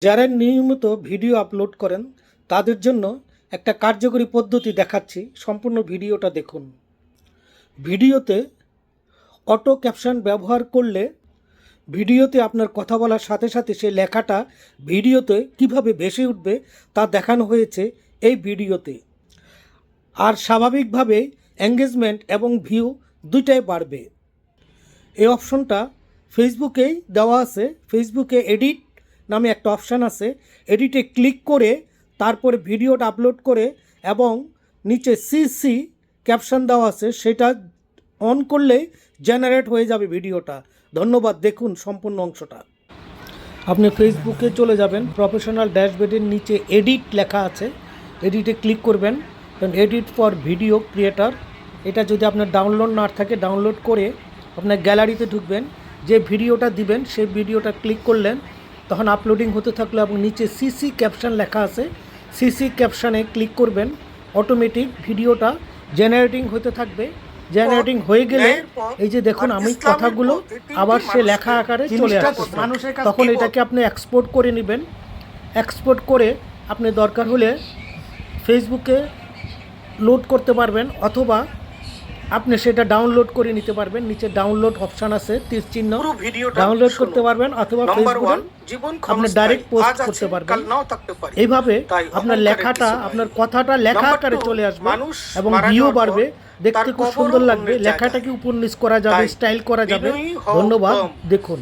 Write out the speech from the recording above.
যারা নিয়মিত video upload করেন তাদের জন্য একটা কার্যকরী পদ্ধতি দেখাচ্ছি। সম্পূর্ণ ভিডিওটা দেখুন। ভিডিওতে অটো ক্যাপশন ব্যবহার করলে ভিডিওতে আপনার কথা বলার সাথে সাথে সেই লেখাটা ভিডিওতে কিভাবে ভেসে উঠবে তা দেখানো হয়েছে এই ভিডিওতে। আর স্বাভাবিকভাবে এঙ্গেজমেন্ট এবং ভিউ দুইটাই বাড়বে। এই অপশনটা ফেসবুকেই দেওয়া আছে। ফেসবুকে এডিট নামে একটা অপশান আছে। এডিটে ক্লিক করে তারপরে ভিডিওটা আপলোড করে এবং নিচে সিসি ক্যাপশন দেওয়া আছে, সেটা অন করলেই জেনারেট হয়ে যাবে ভিডিওটা। ধন্যবাদ। দেখুন সম্পূর্ণ অংশটা। আপনি ফেসবুকে চলে যাবেন, প্রফেশনাল ড্যাশবোর্ডের নিচে এডিট লেখা আছে, এডিটে ক্লিক করবেন। এডিট ফর ভিডিও ক্রিয়েটর, এটা যদি আপনার ডাউনলোড না থাকে ডাউনলোড করে আপনার গ্যালারিতে ঢুকবেন। যে ভিডিওটা দিবেন সেই ভিডিওটা ক্লিক করলেন, তখন আপলোডিং হতে থাকলো এবং নিচে সিসি ক্যাপশন লেখা আছে, সিসি ক্যাপশানে ক্লিক করবেন। অটোমেটিক ভিডিওটা জেনারেটিং হতে থাকবে। জেনারেটিং হয়ে গেলে এই যে দেখুন আমি কথাগুলো আবার সে লেখা আকারে চলে আসছে। তখন এটাকে আপনি এক্সপোর্ট করে নেবেন। এক্সপোর্ট করে আপনি দরকার হলে ফেসবুকে লোড করতে পারবেন, অথবা আপনি সেটা ডাউনলোড করে নিতে পারবেন। নিচে ডাউনলোড অপশান আছে, তীর চিহ্ন, ডাউনলোড করতে পারবেন, অথবা ফেসবুকে আপনি ডাইরেক্ট পোস্ট করতে পারবেন। এইভাবে আপনার লেখাটা, আপনার কথাটা লেখা আকারে চলে আসবে এবং ভিউ বাড়বে, দেখতে খুব সুন্দর লাগবে। লেখাটাকে উপর নিচ করা যাবে, স্টাইল করা যাবে। ধন্যবাদ। দেখুন।